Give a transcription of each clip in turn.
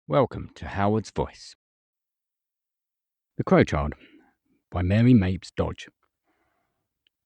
Welcome to Howard's Voice. The Crow Child by Mary Mapes Dodge.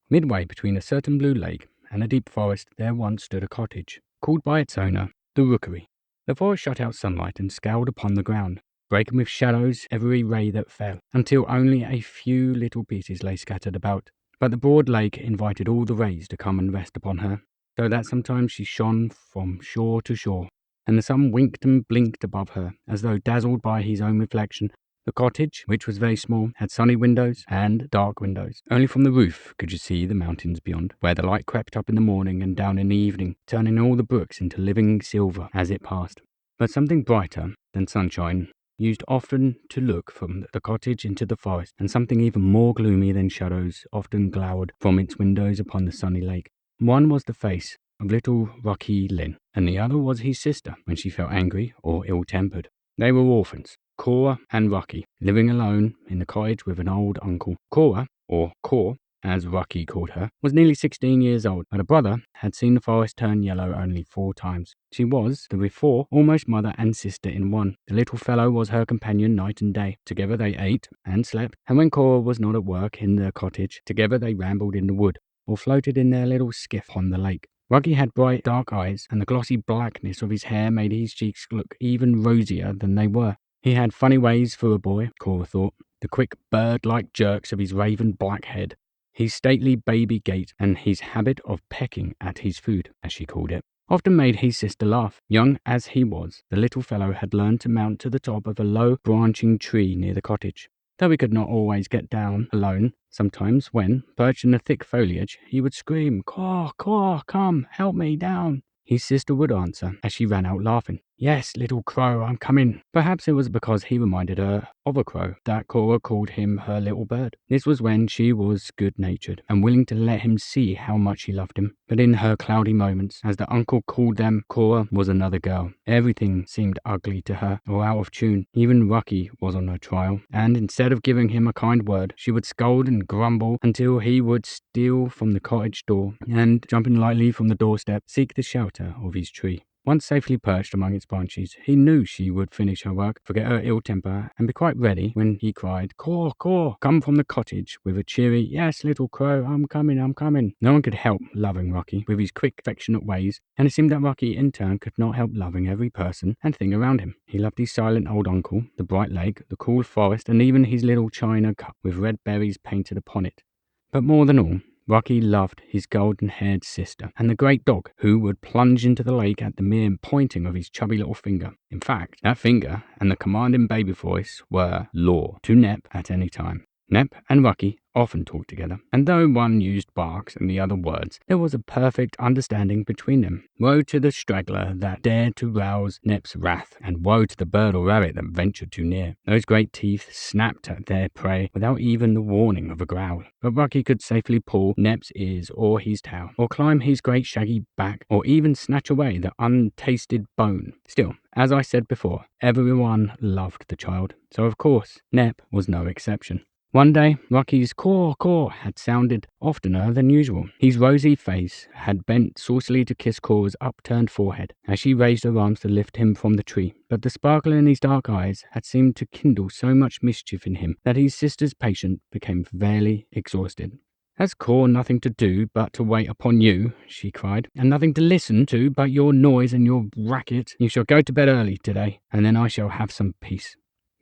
Midway between a certain blue lake and a deep forest there once stood a cottage, called by its owner the Rookery. The forest shut out sunlight and scowled upon the ground, breaking with shadows every ray that fell, until only a few little pieces lay scattered about. But the broad lake invited all the rays to come and rest upon her, so that sometimes she shone from shore to shore, and the sun winked and blinked above her, as though dazzled by his own reflection. The cottage, which was very small, had sunny windows and dark windows. Only from the roof could you see the mountains beyond, where the light crept up in the morning and down in the evening, turning all the brooks into living silver as it passed. But something brighter than sunshine used often to look from the cottage into the forest, and something even more gloomy than shadows often glowered from its windows upon the sunny lake. One was the face of little Rocky Lynn, and the other was his sister when she felt angry or ill-tempered. They were orphans, Cora and Rocky, living alone in the cottage with an old uncle. Cora, or Cor, as Rocky called her, was nearly 16 years old, but her brother had seen the forest turn yellow only 4 times. She was, the before, almost mother and sister in one. The little fellow was her companion night and day. Together they ate and slept, and when Cora was not at work in the cottage, together they rambled in the wood, or floated in their little skiff on the lake. Rocky had bright dark eyes, and the glossy blackness of his hair made his cheeks look even rosier than they were. He had funny ways for a boy, Cora thought, the quick bird-like jerks of his raven black head, his stately baby gait, and his habit of pecking at his food, as she called it, often made his sister laugh. Young as he was, the little fellow had learned to mount to the top of a low, branching tree near the cottage, though he could not always get down alone. Sometimes, when, perched in the thick foliage, he would scream, "Caw, caw, come, help me down." His sister would answer, as she ran out laughing, "Yes, little crow, I'm coming." Perhaps it was because he reminded her of a crow that Cora called him her little bird. This was when she was good-natured and willing to let him see how much she loved him. But in her cloudy moments, as the uncle called them, Cora was another girl. Everything seemed ugly to her, or out of tune. Even Rocky was on her trial, and instead of giving him a kind word, she would scold and grumble until he would steal from the cottage door and, jumping lightly from the doorstep, seek the shelter of his tree. Once safely perched among its branches, he knew she would finish her work, forget her ill temper, and be quite ready when he cried, "Caw, caw," come from the cottage with a cheery, "Yes, little crow, I'm coming, I'm coming." No one could help loving Rocky with his quick, affectionate ways, and it seemed that Rocky in turn could not help loving every person and thing around him. He loved his silent old uncle, the bright lake, the cool forest, and even his little china cup with red berries painted upon it. But more than all, Rocky loved his golden-haired sister and the great dog who would plunge into the lake at the mere pointing of his chubby little finger. In fact, that finger and the commanding baby voice were law to Nep at any time. Nep and Rocky often talked together, and though one used barks and the other words, there was a perfect understanding between them. Woe to the straggler that dared to rouse Nep's wrath, and woe to the bird or rabbit that ventured too near. Those great teeth snapped at their prey without even the warning of a growl. But Rocky could safely pull Nep's ears or his tail, or climb his great shaggy back, or even snatch away the untasted bone. Still, as I said before, everyone loved the child, so of course Nep was no exception. One day, Rocky's caw caw had sounded oftener than usual. His rosy face had bent saucily to kiss Cora's upturned forehead as she raised her arms to lift him from the tree. But the sparkle in his dark eyes had seemed to kindle so much mischief in him that his sister's patience became fairly exhausted. "Has Cora nothing to do but to wait upon you?" she cried, "and nothing to listen to but your noise and your racket? You shall go to bed early today, and then I shall have some peace."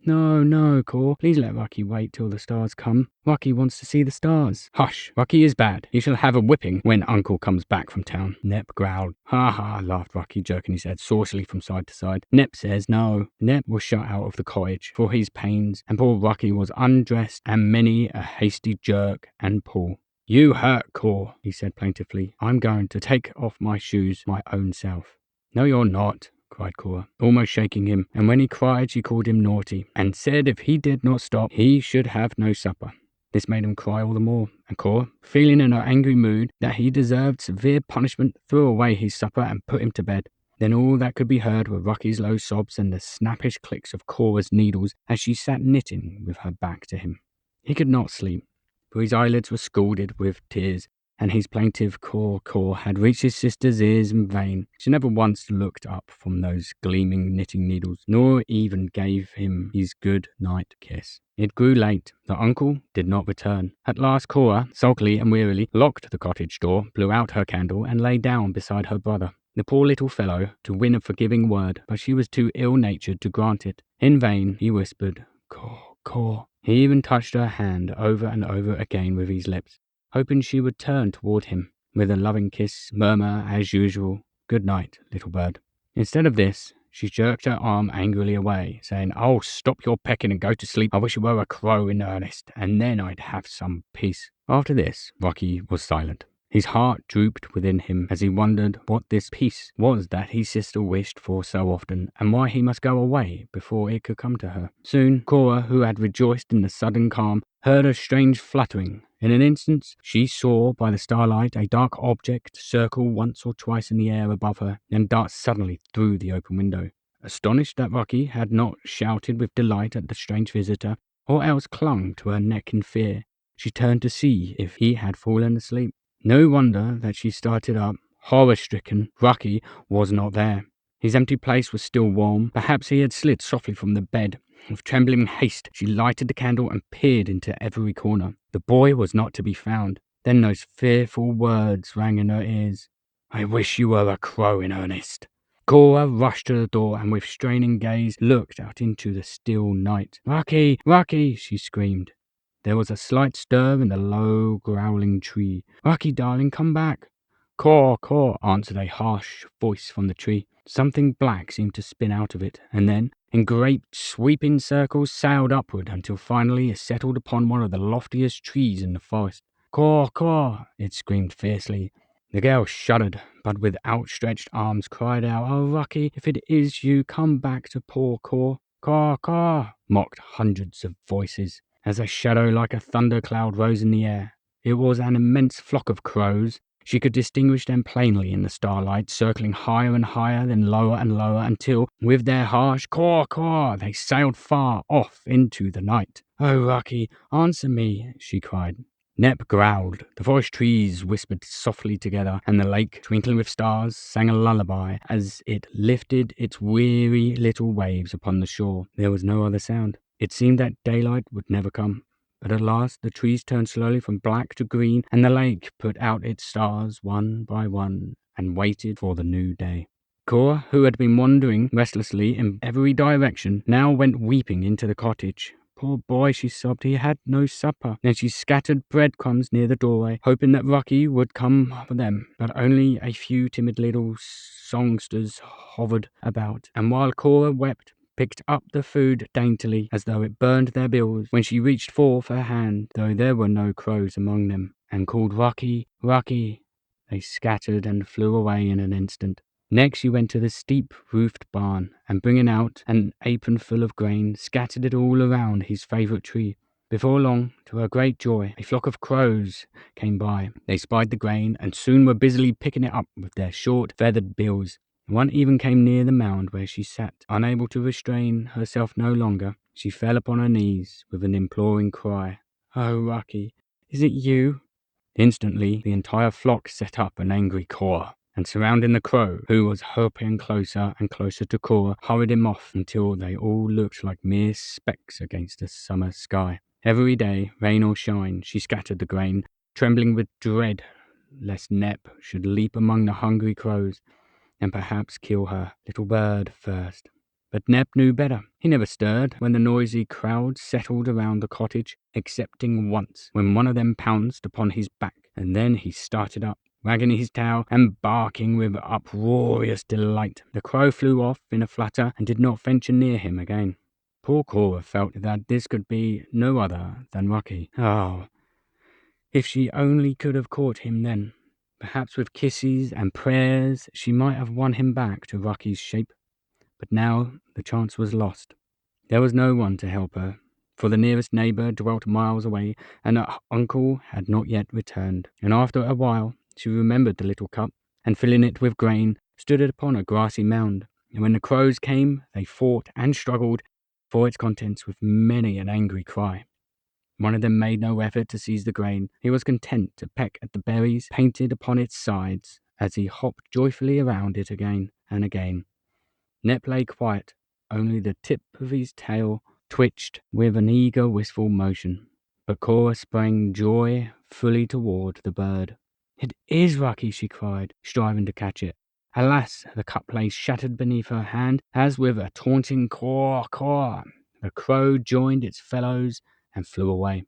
"No, no, Cor. Please let Rocky wait till the stars come. Rocky wants to see the stars." "Hush! Rocky is bad. He shall have a whipping when Uncle comes back from town," Nep growled. "Ha ha," laughed Rocky, jerking his head saucily from side to side. "Nep says no." Nep was shut out of the cottage for his pains, and poor Rocky was undressed and many a hasty jerk and pull. "You hurt, Cor," he said plaintively. "I'm going to take off my shoes my own self." "No, you're not," cried Cora, almost shaking him, and when he cried she called him naughty, and said if he did not stop, he should have no supper. This made him cry all the more, and Cora, feeling in her angry mood that he deserved severe punishment, threw away his supper and put him to bed. Then all that could be heard were Rocky's low sobs and the snappish clicks of Cora's needles as she sat knitting with her back to him. He could not sleep, for his eyelids were scalded with tears, and his plaintive caw had reached his sister's ears in vain. She never once looked up from those gleaming knitting needles, nor even gave him his good night kiss. It grew late. The uncle did not return. At last Cora, sulkily and wearily, locked the cottage door, blew out her candle, and lay down beside her brother. The poor little fellow to win a forgiving word, but she was too ill-natured to grant it. In vain he whispered, "Caw, caw." He even touched her hand over and over again with his lips, hoping she would turn toward him with a loving kiss, murmur as usual, "Good night, little bird." Instead of this, she jerked her arm angrily away, saying, "Oh, stop your pecking and go to sleep. I wish you were a crow in earnest, and then I'd have some peace." After this, Rocky was silent. His heart drooped within him as he wondered what this peace was that his sister wished for so often, and why he must go away before it could come to her. Soon, Cora, who had rejoiced in the sudden calm, heard a strange fluttering. In an instant, she saw by the starlight a dark object circle once or twice in the air above her, and dart suddenly through the open window. Astonished that Rocky had not shouted with delight at the strange visitor, or else clung to her neck in fear, she turned to see if he had fallen asleep. No wonder that she started up. Horror-stricken, Rocky was not there. His empty place was still warm. Perhaps he had slid softly from the bed. With trembling haste, she lighted the candle and peered into every corner. The boy was not to be found. Then those fearful words rang in her ears. "I wish you were a crow in earnest." Cora rushed to the door and with straining gaze looked out into the still night. "Rocky! Rocky!" she screamed. There was a slight stir in the low, growling tree. "Rocky, darling, come back." "Caw, caw," answered a harsh voice from the tree. Something black seemed to spin out of it, and then, in great sweeping circles, sailed upward until finally it settled upon one of the loftiest trees in the forest. "Caw, caw," it screamed fiercely. The girl shuddered, but with outstretched arms cried out, "Oh, Rocky, if it is you, come back to poor Caw." "Caw, caw," mocked hundreds of voices, as a shadow like a thundercloud rose in the air. It was an immense flock of crows. She could distinguish them plainly in the starlight, circling higher and higher, then lower and lower, until, with their harsh caw caw, they sailed far off into the night. "Oh, Rocky, answer me," she cried. Nep growled. The forest trees whispered softly together, and the lake, twinkling with stars, sang a lullaby as it lifted its weary little waves upon the shore. There was no other sound. It seemed that daylight would never come. But at last the trees turned slowly from black to green, and the lake put out its stars one by one and waited for the new day. Cora, who had been wandering restlessly in every direction, now went weeping into the cottage. "Poor boy," she sobbed, "he had no supper." Then she scattered breadcrumbs near the doorway, hoping that Rocky would come for them. But only a few timid little songsters hovered about, and while Cora wept, picked up the food daintily, as though it burned their bills, when she reached forth her hand, though there were no crows among them, and called, "Rocky, Rocky." They scattered and flew away in an instant. Next she went to the steep-roofed barn, and bringing out an apron full of grain, scattered it all around his favourite tree. Before long, to her great joy, a flock of crows came by. They spied the grain, and soon were busily picking it up with their short, feathered bills. One even came near the mound where she sat. Unable to restrain herself no longer, she fell upon her knees with an imploring cry. "Oh, Rocky, is it you?" Instantly, the entire flock set up an angry caw, and surrounding the crow, who was hopping closer and closer to Cora, hurried him off until they all looked like mere specks against the summer sky. Every day, rain or shine, she scattered the grain, trembling with dread lest Nep should leap among the hungry crows and perhaps kill her little bird first. But Nep knew better. He never stirred when the noisy crowd settled around the cottage, excepting once, when one of them pounced upon his back, and then he started up, wagging his tail and barking with uproarious delight. The crow flew off in a flutter and did not venture near him again. Poor Cora felt that this could be no other than Rocky. Oh, if she only could have caught him then. Perhaps with kisses and prayers she might have won him back to Rocky's shape. But now the chance was lost. There was no one to help her, for the nearest neighbour dwelt miles away, and her uncle had not yet returned. And after a while she remembered the little cup, and filling it with grain, stood it upon a grassy mound. And when the crows came, they fought and struggled for its contents with many an angry cry. One of them made no effort to seize the grain. He was content to peck at the berries painted upon its sides as he hopped joyfully around it again and again. Nep lay quiet, only the tip of his tail twitched with an eager, wistful motion. But Cora sprang joy fully toward the bird. "It is Rocky!" she cried, striving to catch it. Alas, the cup lay shattered beneath her hand, as with a taunting caw, caw, the crow joined its fellows and flew away.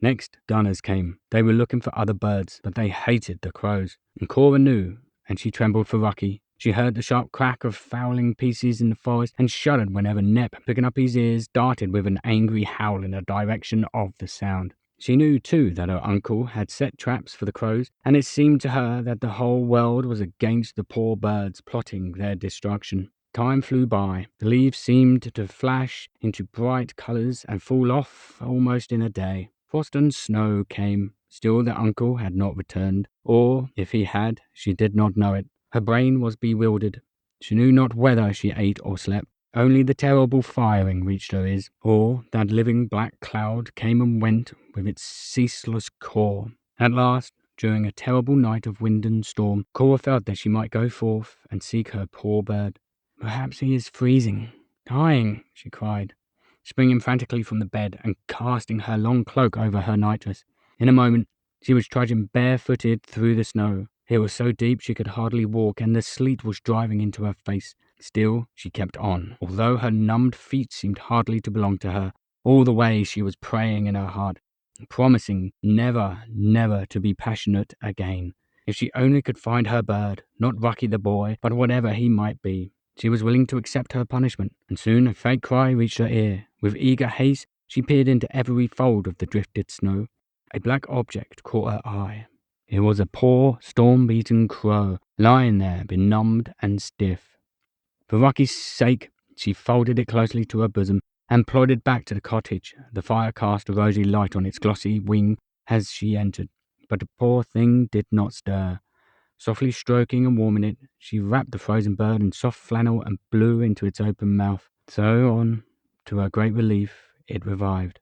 Next, gunners came. They were looking for other birds, but they hated the crows. And Cora knew, and she trembled for Rocky. She heard the sharp crack of fowling pieces in the forest and shuddered whenever Nep, picking up his ears, darted with an angry howl in the direction of the sound. She knew, too, that her uncle had set traps for the crows, and it seemed to her that the whole world was against the poor birds, plotting their destruction. Time flew by. The leaves seemed to flash into bright colors and fall off almost in a day. Frost and snow came. Still the uncle had not returned, or, if he had, she did not know it. Her brain was bewildered. She knew not whether she ate or slept. Only the terrible firing reached her ears, or that living black cloud came and went with its ceaseless caw. At last, during a terrible night of wind and storm, Cora felt that she might go forth and seek her poor bird. "Perhaps he is freezing, dying," she cried, springing frantically from the bed and casting her long cloak over her nightdress. In a moment, she was trudging barefooted through the snow. It was so deep she could hardly walk, and the sleet was driving into her face. Still, she kept on, although her numbed feet seemed hardly to belong to her. All the way she was praying in her heart, promising never, never to be passionate again. If she only could find her bird, not Rocky the boy, but whatever he might be. She was willing to accept her punishment, and soon a faint cry reached her ear. With eager haste, she peered into every fold of the drifted snow. A black object caught her eye. It was a poor, storm-beaten crow, lying there, benumbed and stiff. For Rocky's sake, she folded it closely to her bosom and plodded back to the cottage. The fire cast a rosy light on its glossy wing as she entered, but the poor thing did not stir. Softly stroking and warming it, she wrapped the frozen bird in soft flannel and blew into its open mouth. So on, to her great relief, it revived,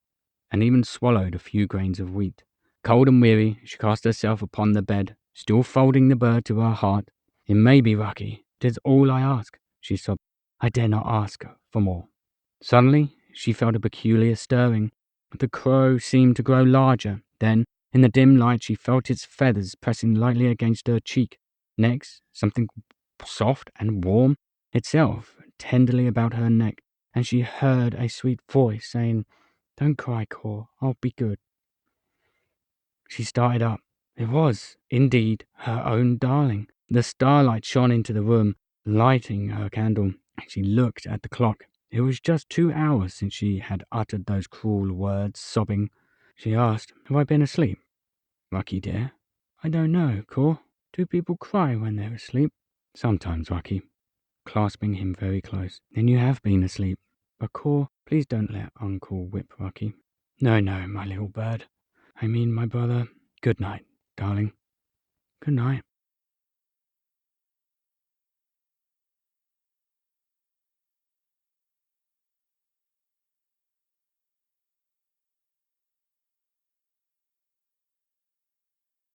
and even swallowed a few grains of wheat. Cold and weary, she cast herself upon the bed, still folding the bird to her heart. "It may be Rocky. 'Tis all I ask," she sobbed. "I dare not ask for more." Suddenly, she felt a peculiar stirring. The crow seemed to grow larger. Then, in the dim light, she felt its feathers pressing lightly against her cheek. Next, something soft and warm itself tenderly about her neck, and she heard a sweet voice saying, "Don't cry, Cor. I'll be good." She started up. It was, indeed, her own darling. The starlight shone into the room, lighting her candle. She looked at the clock. It was just 2 hours since she had uttered those cruel words. Sobbing, she asked, "Have I been asleep?" "Rocky, dear?" "I don't know, Cor. Do people cry when they're asleep?" "Sometimes, Rocky," clasping him very close. "Then you have been asleep. But, Cor, please don't let Uncle whip Rocky." "No, no, my little bird. I mean my brother. Good night, darling." "Good night."